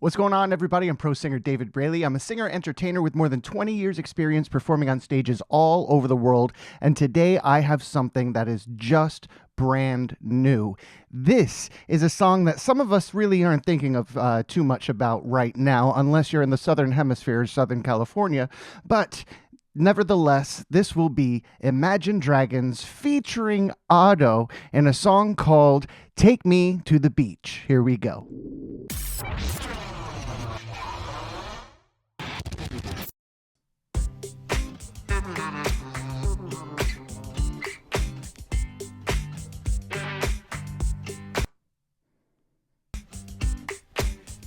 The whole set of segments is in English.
What's going on, everybody? I'm pro singer David Braley. I'm a singer-entertainer with more than 20 years experience performing on stages all over the world, and today I have something that is just brand new. This is a song that some of us really aren't thinking of too much about right now, unless you're in the Southern Hemisphere, Southern California, but nevertheless, this will be Imagine Dragons featuring Otto in a song called Take Me to the Beach. Here we go.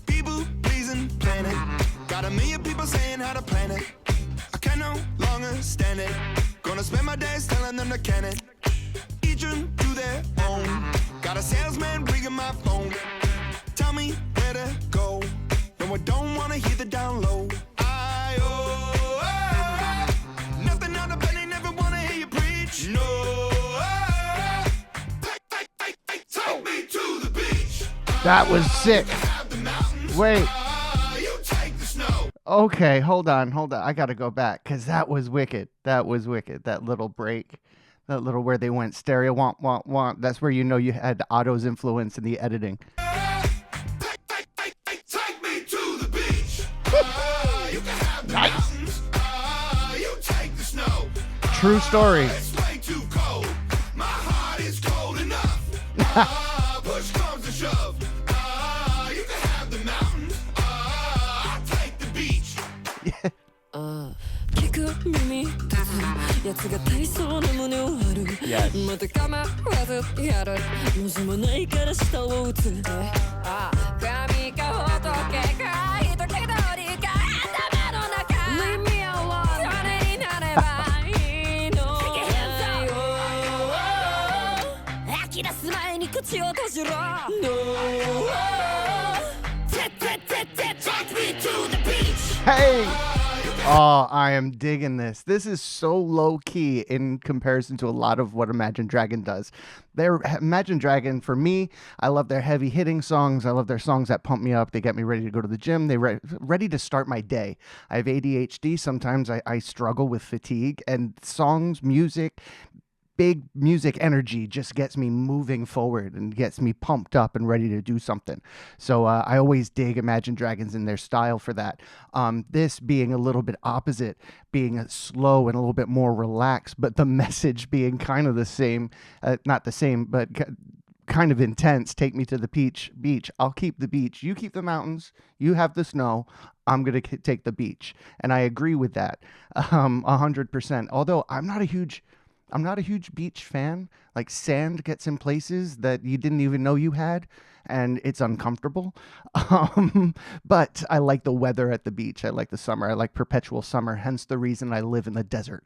People pleasing planet. Got a million people saying how to plan it. I can no longer stand it. Gonna spend my days telling them to can it. Each one to their own. Got a salesman ringing my phone. Tell me where to go. No, I don't wanna hear the down low. Nothing on the penny, never wanna hear you preach. No. Take me to the beach. That was sick. Wait. You take the snow. Okay, hold on. I gotta go back because that was wicked. That little break, that little where they went stereo, want. That's where you know you had Otto's influence in the editing. Take me to the beach. You can have the Nice. mountains. You take the snow. True story. It's way too cold. My heart is cold enough. Push comes to shove. You can have the mountains. I'll take the beach. 聞く耳立つやつが体操の胸を張る Yes. また構わずやる望まないから下を打つ神か仏か人気取りか頭の中 Leave me alone 誰になればいいの吐き出す前に口を閉じろ No Take me to the beach Hey. Oh, I am digging this. This is so low key in comparison to a lot of what Imagine Dragon does. Imagine Dragon, for me, I love their heavy hitting songs. I love their songs that pump me up. They get me ready to go to the gym. They're ready to start my day. I have ADHD. Sometimes I struggle with fatigue, and songs, music, big music energy just gets me moving forward and gets me pumped up and ready to do something. So I always dig Imagine Dragons in their style for that. This being a little bit opposite, being slow and a little bit more relaxed, but the message being kind of the same, not the same, but kind of intense. Take me to the beach. I'll keep the beach. You keep the mountains. You have the snow. I'm going to take the beach. And I agree with that 100%. Although I'm not a huge beach fan. Like, sand gets in places that you didn't even know you had, and it's uncomfortable. But I like the weather at the beach. I like the summer. I like perpetual summer, hence the reason I live in the desert.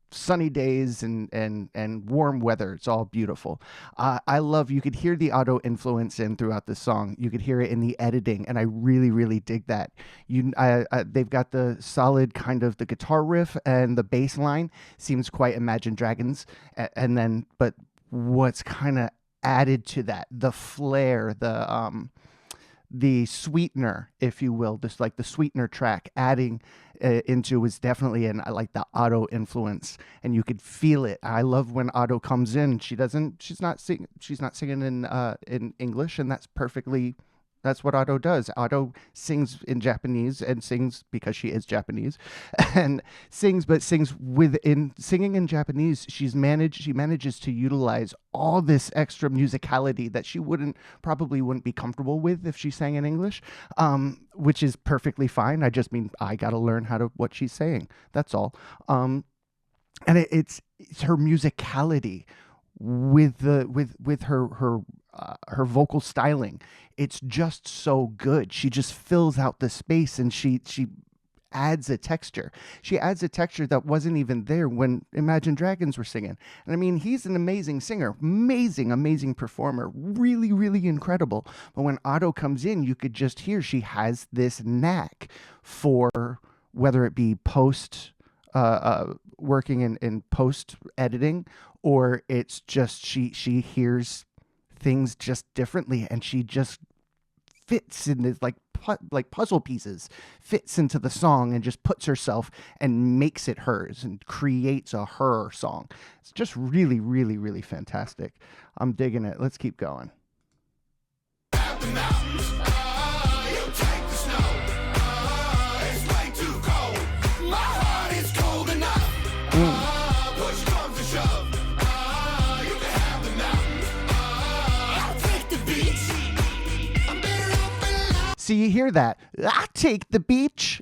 Sunny days and warm weather. It's all beautiful. I love, you could hear the Otto influence in throughout the song. You could hear it in the editing, and I really, really dig that. They've got the solid kind of the guitar riff, and the bass line seems quite Imagine Dragons. But what's kind of added to that, the flair, the sweetener, if you will, just like the sweetener track adding into was definitely, and I like the Otto influence, and you could feel it. I love when Otto comes in. She's not singing in English, and that's what Otto does. Otto sings in Japanese and sings because she is Japanese, and singing in Japanese. She manages to utilize all this extra musicality that she probably wouldn't be comfortable with if she sang in English, which is perfectly fine. I just mean I got to learn what she's saying. That's all. And it's her musicality with her vocal styling. It's just so good. She just fills out the space, and she adds a texture. She adds a texture that wasn't even there when Imagine Dragons were singing. And I mean, he's an amazing singer, amazing performer, really, really incredible. But when Otto comes in, you could just hear she has this knack for, whether it be working in post editing, or it's just she hears things just differently, and she just fits in this like puzzle pieces, fits into the song and just puts herself and makes it hers and creates a her song. It's just really, really, really fantastic. I'm digging it. Let's keep going. So you hear that? I take the beach.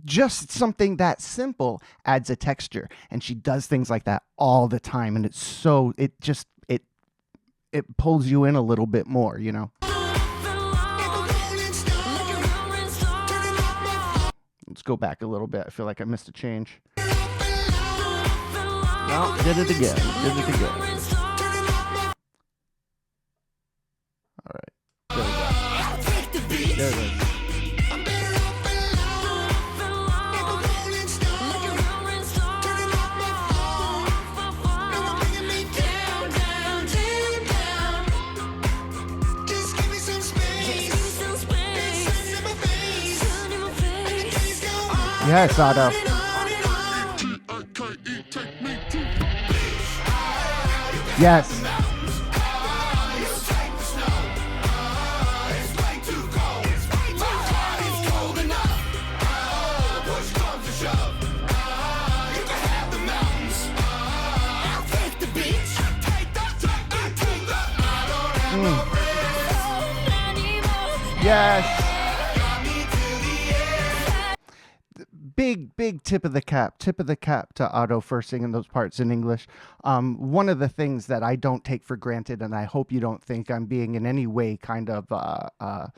Just something that simple adds a texture, and she does things like that all the time, and it's so it pulls you in a little bit more, you know. Let's go back a little bit. I feel like I missed a change. No, did it again. All right. There we go. There it is. Yes, Otto. Yes. Yes. Big tip of the cap to Otto for singing those parts in English. One of the things that I don't take for granted, and I hope you don't think I'm being in any way kind of I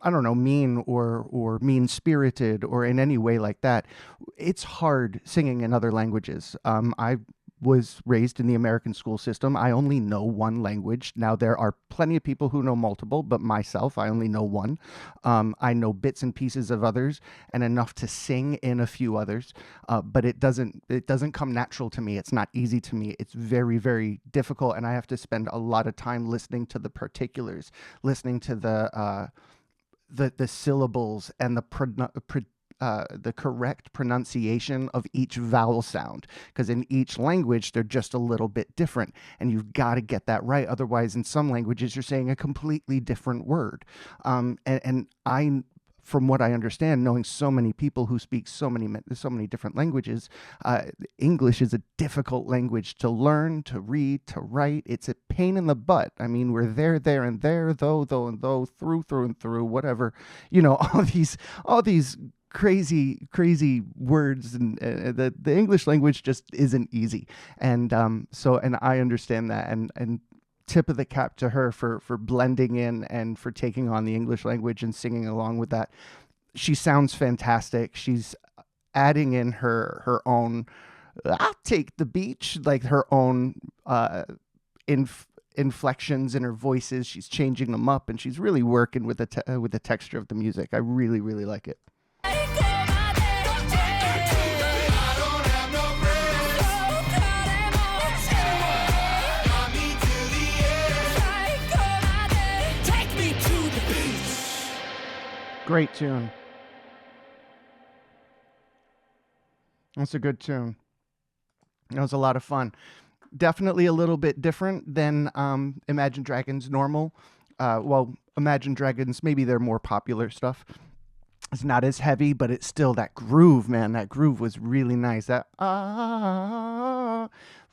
don't know, mean or mean-spirited or in any way like that. It's hard singing in other languages. I was raised in the American school system. I only know one language. Now, there are plenty of people who know multiple, but myself, I only know one. I know bits and pieces of others and enough to sing in a few others, but it doesn't come natural to me. It's not easy to me. It's very, very difficult, and I have to spend a lot of time listening to the particulars, listening to the syllables and the correct pronunciation of each vowel sound, because in each language they're just a little bit different, and you've got to get that right. Otherwise, in some languages you're saying a completely different word. And I, from what I understand, knowing so many people who speak so many different languages, English is a difficult language to learn, to read, to write. It's a pain in the butt. I mean, we're there, and there, though, and though, through and through, whatever. You know, all these crazy words, and the English language just isn't easy. And and I understand that, and tip of the cap to her for blending in and for taking on the English language and singing along with that. She sounds fantastic. She's adding in her own I'll take the beach, like her own inflections in her voices. She's changing them up, and she's really working with the texture of the music. I really, really like it. Great tune. That's a good tune. That was a lot of fun. Definitely a little bit different than Imagine Dragons' normal. Well, Imagine Dragons, maybe their more popular stuff. It's not as heavy, but it's still that groove, man. That groove was really nice. That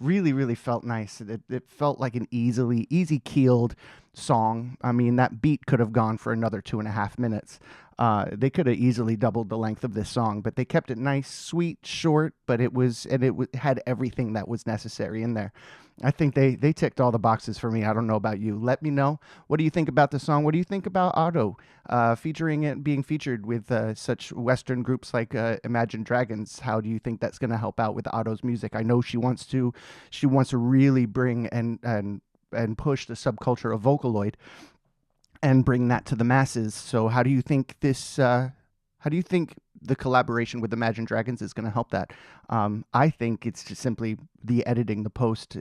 really, really felt nice. It felt like an easy keeled song. I mean, that beat could have gone for another 2.5 minutes. They could have easily doubled the length of this song, but they kept it nice, sweet, short, but it had everything that was necessary in there. I think they ticked all the boxes for me. I don't know about you. Let me know. What do you think about the song? What do you think about Otto being featured with such Western groups like Imagine Dragons? How do you think that's going to help out with Otto's music? I know she wants to really bring and push the subculture of Vocaloid and bring that to the masses. So how do you think the collaboration with Imagine Dragons is going to help that? I think it's just simply the editing, the post.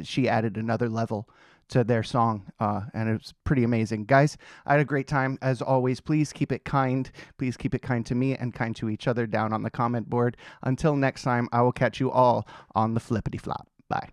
She added another level to their song, and it was pretty amazing. Guys, I had a great time. As always, please keep it kind. Please keep it kind to me and kind to each other down on the comment board. Until next time, I will catch you all on the flippity flop. Bye.